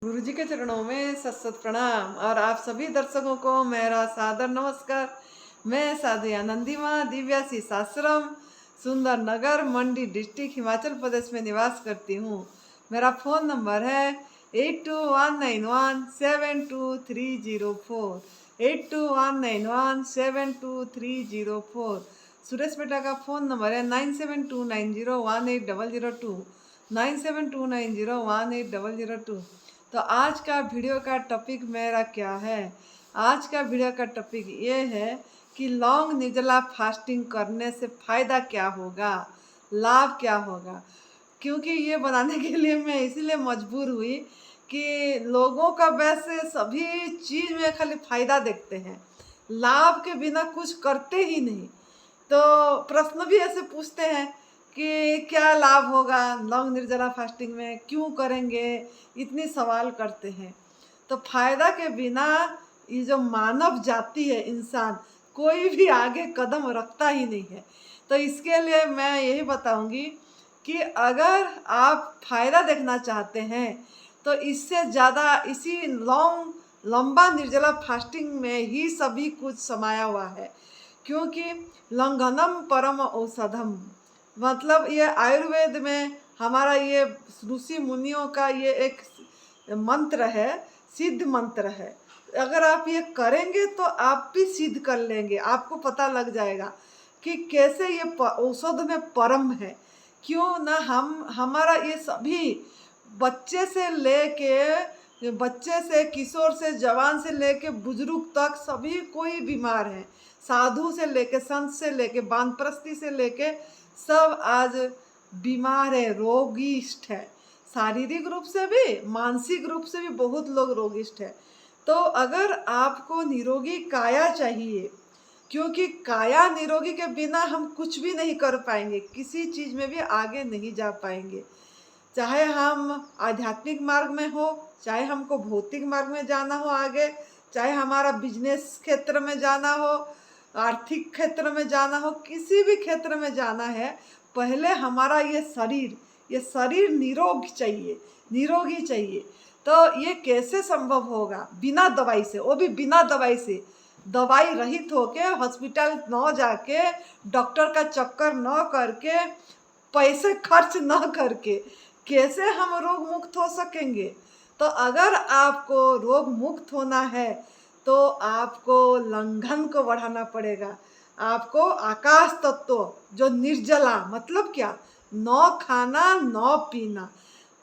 गुरुजी के चरणों में सत सत प्रणाम और आप सभी दर्शकों को मेरा सादर नमस्कार। मैं साधु आनंदी माँ दिव्याशीष आश्रम सुंदर नगर मंडी डिस्ट्रिक्ट हिमाचल प्रदेश में निवास करती हूँ। मेरा फ़ोन नंबर है 8219172304 8219172304। सुरेश बेटा का फ़ोन नंबर है 9729018002 9729018002। तो आज का वीडियो का टॉपिक मेरा क्या है? आज का वीडियो का टॉपिक ये है कि लौंग निर्जला फास्टिंग करने से फ़ायदा क्या होगा, लाभ क्या होगा। क्योंकि ये बनाने के लिए मैं इसीलिए मजबूर हुई कि लोगों का वैसे सभी चीज़ में खाली फ़ायदा देखते हैं, लाभ के बिना कुछ करते ही नहीं। तो प्रश्न भी ऐसे पूछते हैं कि क्या लाभ होगा लौंग निर्जला फास्टिंग में, क्यों करेंगे, इतनी सवाल करते हैं। तो फायदा के बिना ये जो मानव जाति है, इंसान कोई भी आगे कदम रखता ही नहीं है। तो इसके लिए मैं यही बताऊंगी कि अगर आप फायदा देखना चाहते हैं तो इससे ज़्यादा इसी लंबा निर्जला फास्टिंग में ही सभी कुछ समाया हुआ है। क्योंकि लंघनम परम औषधम, मतलब ये आयुर्वेद में हमारा ये ऋषि मुनियों का ये एक मंत्र है, सिद्ध मंत्र है। अगर आप ये करेंगे तो आप भी सिद्ध कर लेंगे, आपको पता लग जाएगा कि कैसे ये औषध में परम है। क्यों ना हमारा ये सभी बच्चे से किशोर से जवान से लेके बुजुर्ग तक सभी कोई बीमार है। साधु से लेके संत से लेके वानप्रस्थी से लेके सब आज बीमार है, रोगिष्ठ है। शारीरिक रूप से भी मानसिक रूप से भी बहुत लोग रोगिष्ठ है। तो अगर आपको निरोगी काया चाहिए, क्योंकि काया निरोगी के बिना हम कुछ भी नहीं कर पाएंगे, किसी चीज़ में भी आगे नहीं जा पाएंगे। चाहे हम आध्यात्मिक मार्ग में हो, चाहे हमको भौतिक मार्ग में जाना हो आगे, चाहे हमारा बिजनेस क्षेत्र में जाना हो, आर्थिक क्षेत्र में जाना हो, किसी भी क्षेत्र में जाना है, पहले हमारा ये शरीर निरोगी चाहिए। तो ये कैसे संभव होगा? बिना दवाई से, वो भी बिना दवाई से, दवाई रहित होके, हॉस्पिटल न जाके, डॉक्टर का चक्कर न करके, पैसे खर्च न करके कैसे हम रोग मुक्त हो सकेंगे? तो अगर आपको रोग मुक्त होना है तो आपको लंघन को बढ़ाना पड़ेगा। आपको आकाश तत्व जो निर्जला, मतलब क्या, न खाना न पीना,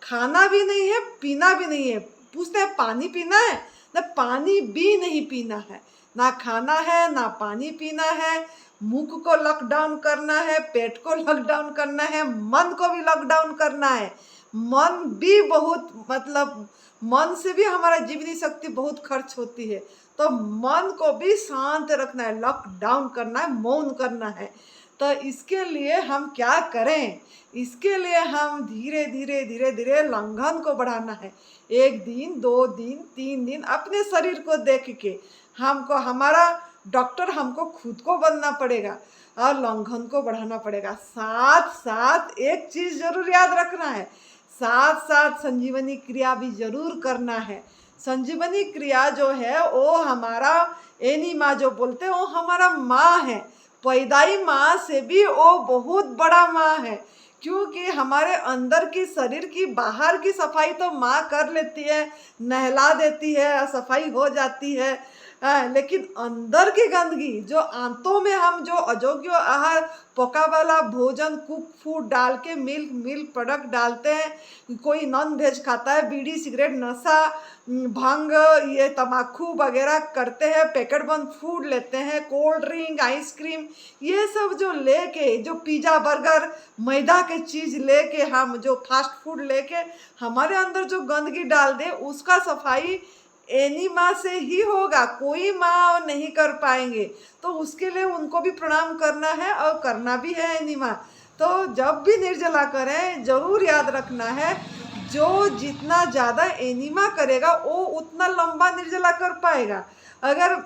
खाना भी नहीं है पीना भी नहीं है। पूछते हैं पानी पीना है ना, पानी भी नहीं पीना है, ना खाना है ना पानी पीना है। मुख को लॉकडाउन करना है, पेट को लॉकडाउन करना है, मन को भी लॉकडाउन करना है। मन भी बहुत, मतलब मन से भी हमारा जीवनी शक्ति बहुत खर्च होती है। तो मन को भी शांत रखना है, लॉकडाउन करना है, मौन करना है। तो इसके लिए हम क्या करें? इसके लिए हम धीरे धीरे लंघन को बढ़ाना है। 1 दिन 2 दिन 3 दिन अपने शरीर को देख के हमको, हमारा डॉक्टर हमको खुद को बनना पड़ेगा और लंघन को बढ़ाना पड़ेगा। साथ साथ एक चीज़ जरूर याद रखना है, साथ साथ संजीवनी क्रिया भी जरूर करना है। संजीवनी क्रिया जो है वो हमारा एनी माँ जो बोलते हैं, वो हमारा माँ है, पैदाई माँ से भी वो बहुत बड़ा माँ है। क्योंकि हमारे अंदर की शरीर की बाहर की सफाई तो माँ कर लेती है, नहला देती है, सफाई हो जाती है। लेकिन अंदर की गंदगी जो आंतों में हम जो अयोग्य आहार, पका वाला भोजन, कुक फूड डाल के, मिल्क प्रोडक्ट डालते हैं, कोई नॉन वेज खाता है, बीड़ी सिगरेट नशा भांग ये तम्बाकू वगैरह करते हैं, पैकेट बंद फूड लेते हैं, कोल्ड ड्रिंक आइसक्रीम ये सब जो लेके, जो पिज़्ज़ा बर्गर मैदा के चीज़ लेके, हम जो फास्ट फूड लेके हमारे अंदर जो गंदगी डाल दे, उसका सफाई एनी माँ से ही होगा, कोई माँ नहीं कर पाएंगे। तो उसके लिए उनको भी प्रणाम करना है और करना भी है एनी माँ। तो जब भी निर्जला करें जरूर याद रखना है, जो जितना ज़्यादा एनीमा करेगा वो उतना लंबा निर्जला कर पाएगा। अगर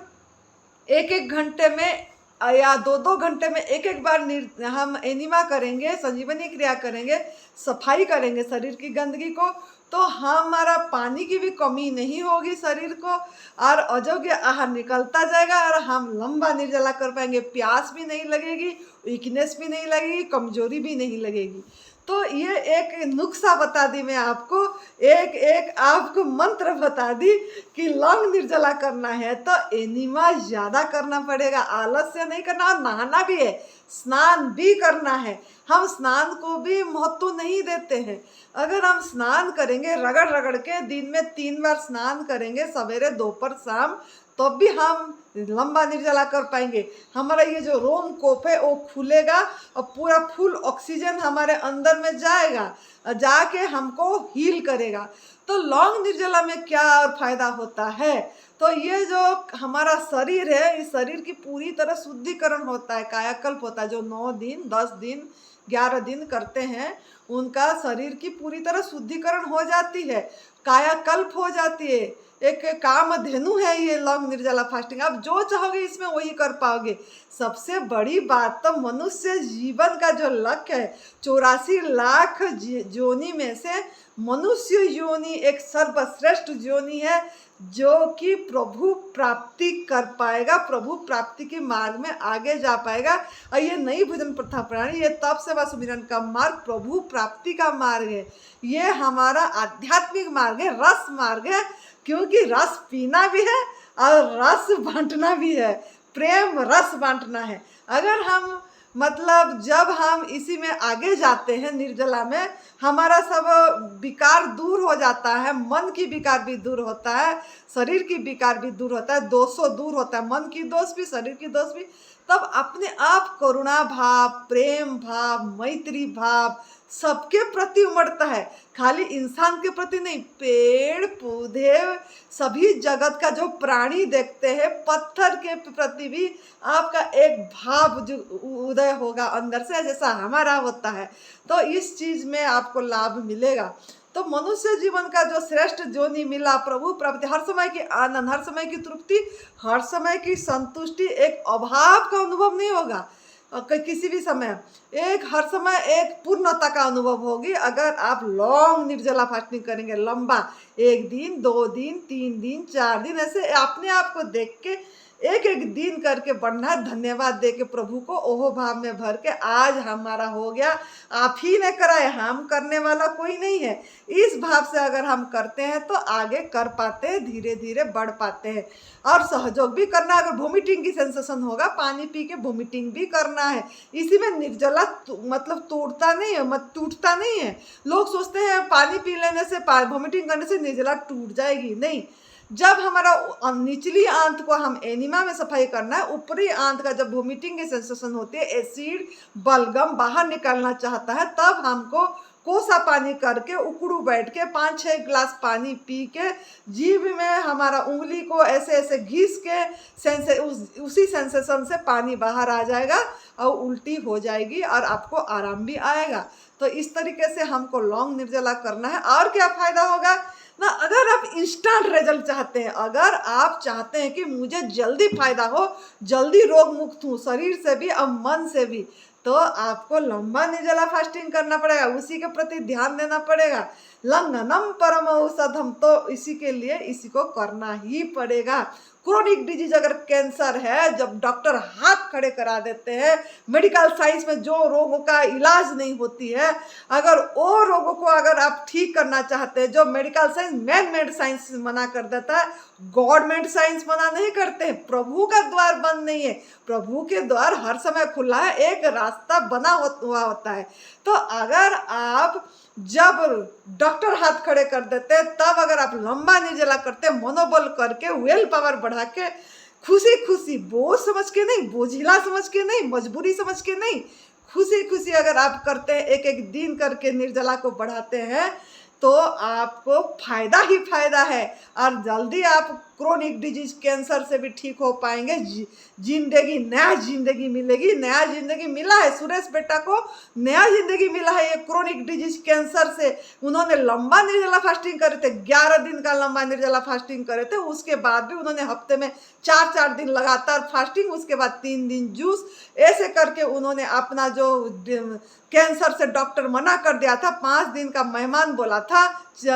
1-1 घंटे में या 2-2 घंटे में एक बार हम एनीमा करेंगे, संजीवनी क्रिया करेंगे, सफाई करेंगे शरीर की गंदगी को, तो तो हमारा पानी की भी कमी नहीं होगी शरीर को, और अयोग्य आहार निकलता जाएगा और हम लंबा निर्जला कर पाएंगे। प्यास भी नहीं लगेगी, वीकनेस भी नहीं लगेगी, कमजोरी भी नहीं लगेगी। तो ये एक नुस्खा बता दी मैं आपको, एक एक आपको मंत्र बता दी कि लॉन्ग निर्जला करना है तो एनिमा ज़्यादा करना पड़ेगा, आलस्य नहीं करना, और नहाना भी है, स्नान भी करना है। हम स्नान को भी महत्व नहीं देते हैं। अगर हम स्नान करेंगे रगड़ रगड़ के, दिन में 3 बार स्नान करेंगे, सवेरे दोपहर शाम, तब भी हम लंबा निर्जला कर पाएंगे। हमारा ये जो रोम कोप है वो खुलेगा और पूरा फुल ऑक्सीजन हमारे अंदर में जाएगा, जाके हमको हील करेगा। तो लॉन्ग निर्जला में क्या और फायदा होता है, तो ये जो हमारा शरीर है, इस शरीर की पूरी तरह शुद्धिकरण होता है, कायाकल्प होता है। जो 9 दिन 10 दिन 11 दिन करते हैं उनका शरीर की पूरी तरह शुद्धिकरण हो जाती है, कायाकल्प हो जाती है। एक कामधेनु है ये लॉन्ग निर्जला फास्टिंग। आप जो चाहोगे इसमें वही कर पाओगे। सबसे बड़ी बात तो मनुष्य जीवन का जो लक्ष्य है, 84 लाख योनि में से मनुष्य योनि एक सर्वश्रेष्ठ योनि है, जो कि प्रभु प्राप्ति कर पाएगा, प्रभु प्राप्ति के मार्ग में आगे जा पाएगा। और ये नई भोजन प्रथा प्रणाली, ये तप सेवा सुमिरन का मार्ग प्रभु प्राप्ति का मार्ग है। ये हमारा आध्यात्मिक मार्ग है, रस मार्ग है, क्योंकि रस पीना भी है और रस बांटना भी है, प्रेम रस बांटना है। अगर हम मतलब जब हम इसी में आगे जाते हैं निर्जला में, हमारा सब विकार दूर हो जाता है, मन की विकार भी दूर होता है, शरीर की विकार भी दूर होता है, दोषों दूर होता है, मन की दोष भी शरीर की दोष भी। तब अपने आप करुणा भाव, प्रेम भाव, मैत्री भाव सबके प्रति उमड़ता है। खाली इंसान के प्रति नहीं, पेड़ पौधे सभी जगत का जो प्राणी देखते हैं, पत्थर के प्रति भी आपका एक भाव जो उदय होगा अंदर से, जैसा हमारा होता है। तो इस चीज में आपको लाभ मिलेगा। तो मनुष्य जीवन का जो श्रेष्ठ योनि मिला, प्रभु प्राप्ति, हर समय की आनंद, हर समय की तृप्ति, हर समय की संतुष्टि, एक अभाव का अनुभव नहीं होगा किसी भी समय, एक हर समय एक पूर्णता का अनुभव होगी। अगर आप लॉन्ग निर्जला फास्टिंग करेंगे, लंबा, 1 दिन 2 दिन 3 दिन 4 दिन, ऐसे अपने आप को देख के एक एक दिन करके बढ़ना है, धन्यवाद दे के प्रभु को ओहो भाव में भर के, आज हमारा हो गया, आप ही ने कराए, हम करने वाला कोई नहीं है। इस भाव से अगर हम करते हैं तो आगे कर पाते हैं, धीरे धीरे बढ़ पाते हैं। और सहयोग भी करना, अगर वोमिटिंग की सेंसेशन होगा, पानी पी के वोमिटिंग भी करना है। इसी में निर्जला मतलब टूटता नहीं है। लोग सोचते हैं पानी पी लेने से, वोमिटिंग करने से निर्जला टूट जाएगी, नहीं। जब हमारा निचली आंत को हम एनिमा में सफाई करना है, ऊपरी आंत का जब वोमिटिंग की सेंसेशन होती है, एसिड बलगम बाहर निकालना चाहता है, तब हमको कोसा पानी करके उकड़ू बैठ के 5-6 गिलास पानी पी के जीभ में हमारा उंगली को ऐसे ऐसे घिस के उसी सेंसेशन से पानी बाहर आ जाएगा और उल्टी हो जाएगी और आपको आराम भी आएगा। तो इस तरीके से हमको लॉन्ग निर्जला करना है। और क्या फायदा होगा ना, अगर आप इंस्टेंट रिजल्ट चाहते हैं, अगर आप चाहते हैं कि मुझे जल्दी फायदा हो, जल्दी रोग मुक्त हूँ शरीर से भी और मन से भी, तो आपको लंबा निर्जला फास्टिंग करना पड़ेगा, उसी के प्रति ध्यान देना पड़ेगा। लंघनम परम औषधम, तो इसी के लिए इसी को करना ही पड़ेगा। क्रोनिक डिजीज अगर कैंसर है, जब डॉक्टर हाथ खड़े करा देते हैं, मेडिकल साइंस में जो रोगों का इलाज नहीं होती है, अगर वो रोगों को अगर आप ठीक करना चाहते हैं, जो medical science man made science मना कर देता है, गवर्नमेंट साइंस मना नहीं करते हैं। प्रभु का द्वार बंद नहीं है, प्रभु के द्वार हर समय खुला है, एक रास्ता बना हुआ होता है। तो अगर आप जब डॉक्टर हाथ खड़े कर देते हैं, तब अगर आप लंबा निर्जला करते, मनोबल करके, विल पावर बढ़ा के, खुशी खुशी, बोझ समझ के नहीं, बोझिला समझ के नहीं, मजबूरी समझ के नहीं, खुशी खुशी अगर आप करते हैं, एक एक दिन करके निर्जला को बढ़ाते हैं, तो आपको फायदा ही फायदा है। और जल्दी आप क्रोनिक डिजीज कैंसर से भी ठीक हो पाएंगे। जिंदगी, नया जिंदगी मिलेगी। नया जिंदगी मिला है सुरेश बेटा को, नया जिंदगी मिला है ये क्रोनिक डिजीज कैंसर से। उन्होंने लंबा निर्जला फास्टिंग करे थे, 11 दिन का लंबा निर्जला फास्टिंग करे थे। उसके बाद भी उन्होंने हफ्ते में 4-4 दिन लगातार फास्टिंग, उसके बाद 3 दिन जूस, ऐसे करके उन्होंने अपना जो कैंसर से डॉक्टर मना कर दिया था, 5 दिन का मेहमान बोला था,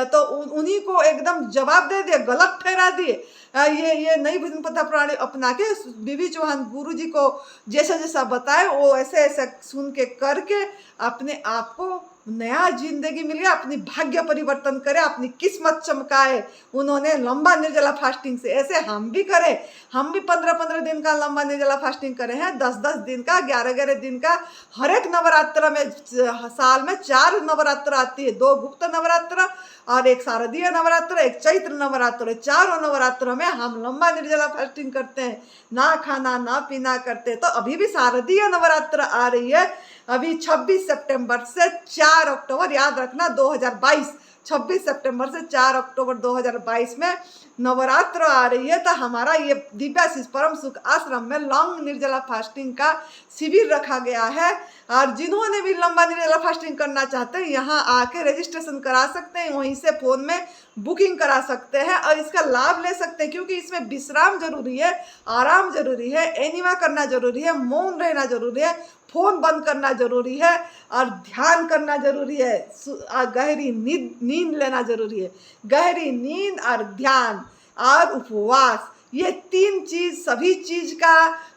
तो उन्हीं को एकदम जवाब दे दिए, गलत ठहरा दिए। ये नई भोजन पद्धति प्रणाली अपना के बीबी चौहान गुरु जी को जैसा जैसा बताए वो ऐसे ऐसे सुन के करके अपने आप को नया जिंदगी मिल गया, अपनी भाग्य परिवर्तन करे, अपनी किस्मत चमकाए उन्होंने लंबा निर्जला फास्टिंग से। ऐसे हम भी करें, हम भी 15-15 दिन का लंबा निर्जला फास्टिंग करे हैं, 10-10 दिन का, 11-11 दिन का। हर एक नवरात्र में साल में 4 नवरात्र आती है, 2 गुप्त नवरात्र और एक शारदीय नवरात्र, एक चैत्र नवरात्र। चारों नवरात्रों में हम लंबा निर्जला फास्टिंग करते हैं, ना खाना ना पीना करते। तो अभी भी शारदीय नवरात्र आ रही है, अभी 26 सितंबर से 4 अक्टूबर, याद रखना 2022, 26 सितंबर से 4 अक्टूबर 2022 में नवरात्र आ रही है। तो हमारा ये दिव्याशीष परम सुख आश्रम में लॉन्ग निर्जला फास्टिंग का शिविर रखा गया है, और जिन्होंने भी लंबा निर्जला फास्टिंग करना चाहते हैं यहाँ आके रजिस्ट्रेशन करा सकते हैं, वहीं से फ़ोन में बुकिंग करा सकते हैं और इसका लाभ ले सकते हैं। क्योंकि इसमें विश्राम जरूरी है, आराम जरूरी है, एनिमा करना जरूरी है, मौन रहना जरूरी है, फोन बंद करना जरूरी है और ध्यान करना जरूरी है, गहरी नींद लेना जरूरी है। गहरी नींद और ध्यान और उपवास, ये 3 चीज सभी चीज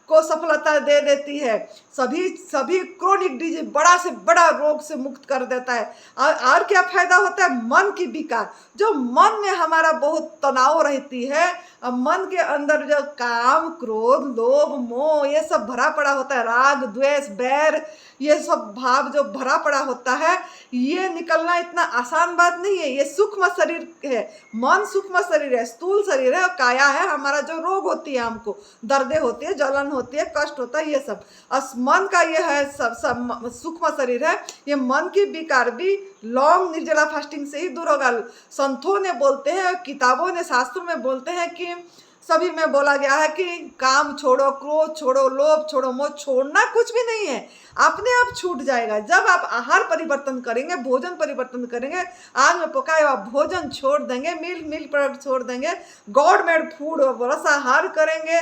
को सफलता दे देती है। सभी क्रोनिक डिजीज, बड़ा से बड़ा रोग से मुक्त कर देता है। और क्या फायदा होता है? मन की विकार, जो मन में हमारा बहुत तनाव रहती है, मन के अंदर जो काम, क्रोध, लोभ, मोह ये सब भरा पड़ा होता है, राग, द्वेष, बैर, ये सब भाव जो भरा पड़ा होता है, ये निकलना इतना आसान बात नहीं है। ये सूक्ष्म शरीर है, मन सूक्ष्म शरीर है, स्थूल शरीर है, और काया है हमारा जो रोग होती है, हमको दर्दें होती है, जलन होती है, कष्ट होता है, ये सब। और मन का ये है सब सूक्ष्म शरीर है, ये मन की विकार भी लॉन्ग निर्जला फास्टिंग से ही दूर होगा। संतों ने बोलते हैं, किताबों ने, शास्त्रों में बोलते हैं कि सभी में बोला गया है कि काम छोड़ो, क्रोध छोड़ो, लोभ छोड़ो, मोह छोड़ना कुछ भी नहीं है, अपने आप छूट जाएगा। जब आप आहार परिवर्तन करेंगे, भोजन परिवर्तन करेंगे, आग में पकाए हुआ भोजन छोड़ देंगे, मिल्क प्रोडक्ट छोड़ देंगे, गॉड मेड फूड रसाहार करेंगे,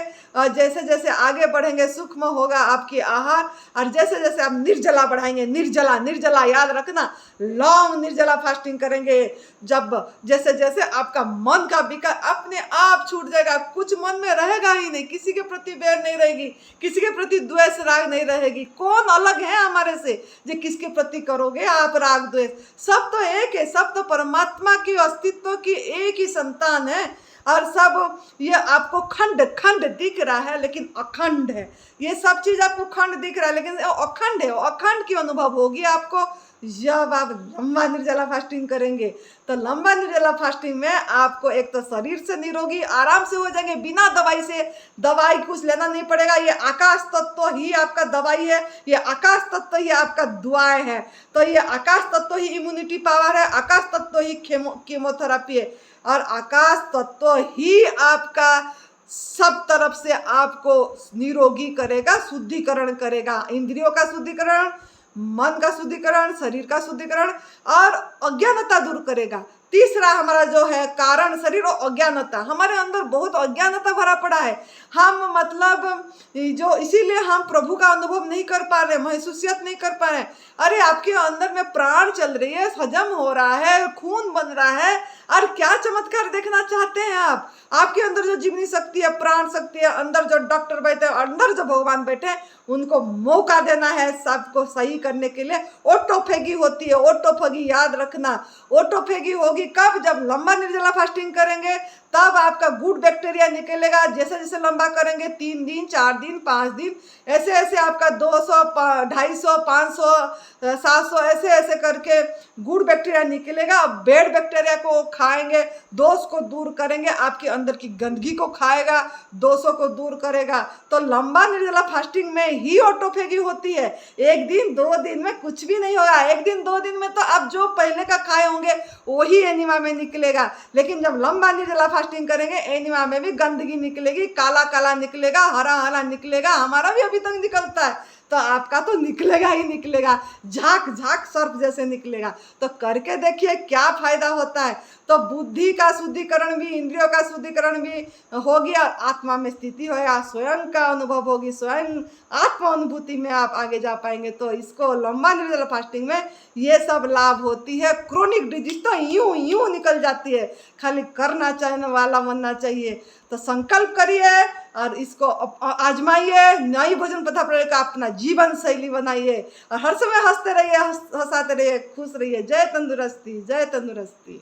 जैसे जैसे आगे बढ़ेंगे सूक्ष्म होगा आपकी आहार, और जैसे जैसे आप निर्जला बढ़ाएंगे, निर्जला याद रखना, लॉन्ग निर्जला फास्टिंग करेंगे, जब जैसे जैसे आपका मन का विकार अपने आप छूट जाएगा, कुछ मन में रहेगा ही नहीं, किसी के प्रति बैर नहीं रहेगी, किसी के प्रति द्वेष राग नहीं रहेगी। कौन अलग है हमारे से जो किसके प्रति करोगे आप राग द्वेष? सब तो एक है, सब तो परमात्मा की अस्तित्व की एक ही संतान है, और सब ये आपको खंड खंड दिख रहा है लेकिन अखंड है। ये सब चीज आपको खंड दिख रहा है लेकिन अखंड है। अखंड की अनुभव होगी आपको जब आप लंबा निर्जला फास्टिंग करेंगे। तो लंबा निर्जला फास्टिंग में आपको एक तो शरीर से निरोगी आराम से हो जाएंगे, बिना दवाई से, दवाई कुछ लेना नहीं पड़ेगा। ये आकाश तत्व ही आपका दवाई है, ये आकाश तत्व ही आपका दुआएं है। तो ये आकाश तत्व ही इम्यूनिटी पावर है, आकाश तत्व ही कीमोथेरेपी है, और आकाश तत्व ही आपका सब तरफ से आपको निरोगी करेगा, शुद्धिकरण करेगा, इंद्रियों का शुद्धिकरण, मन का शुद्धिकरण, शरीर का शुद्धिकरण और अज्ञानता दूर करेगा। तीसरा हमारा जो है कारण शरीर और अज्ञानता, हमारे अंदर बहुत अज्ञानता भरा पड़ा है। हम मतलब जो इसीलिए हम प्रभु का अनुभव नहीं कर पा रहे, महसूसियत नहीं कर पा रहे। अरे आपके अंदर में प्राण चल रही है, हजम हो रहा है, खून बन रहा है, और क्या चमत्कार देखना चाहते हैं आप? आपके अंदर जो जीवनी शक्ति है, प्राण शक्ति है, अंदर जो डॉक्टर बैठे, अंदर जो भगवान बैठे, उनको मौका देना है सबको सही करने के लिए। ऑटोफेगी होती है, ऑटोफेगी याद रखना, ऑटोफेगी होगी कब? जब लंबा निर्जला फास्टिंग करेंगे, तब आपका गुड बैक्टीरिया निकलेगा। जैसे जैसे लंबा करेंगे, 3 दिन, 4 दिन, 5 दिन, ऐसे ऐसे आपका 200, 250, 500, 700 ऐसे ऐसे करके गुड बैक्टीरिया निकलेगा। बैड बैक्टीरिया को खाएंगे, दोष को दूर करेंगे, आपके अंदर की गंदगी को खाएगा, दोषों को दूर करेगा। तो लंबा निर्जला फास्टिंग में ही ऑटोफेगी होती है। 1 दिन 2 दिन में कुछ भी नहीं होगा। 1 दिन 2 दिन में तो आप जो पहले का खाए होंगे वही एनिमा में निकलेगा। लेकिन जब लंबा निर्जला फास्टिंग करेंगे, एनिमा में भी गंदगी निकलेगी, काला काला निकलेगा, हरा हरा निकलेगा, हमारा भी अभी तक निकलता है। तो आपका तो निकलेगा ही निकलेगा, झाक झाक सर्प जैसे निकलेगा। तो करके देखिए क्या फायदा होता है। तो बुद्धि का शुद्धिकरण भी, इंद्रियों का शुद्धिकरण भी हो गया, आत्मा में स्थिति होगा, स्वयं का अनुभव होगी, स्वयं आत्म अनुभूति में आप आगे जा पाएंगे। तो इसको लंबा निर्जला फास्टिंग में ये सब लाभ होती है। क्रोनिक डिजीज तो यूं यूं निकल जाती है, खाली करना चाहने वाला बनना चाहिए। तो संकल्प करिए और इसको आजमाइए, नई भोजन पदार्थ का अपना जीवन शैली बनाइए और हर समय हंसते रहिए, हंसाते रहिए, खुश रहिए। जय तंदुरुस्ती, जय तंदुरुस्ती।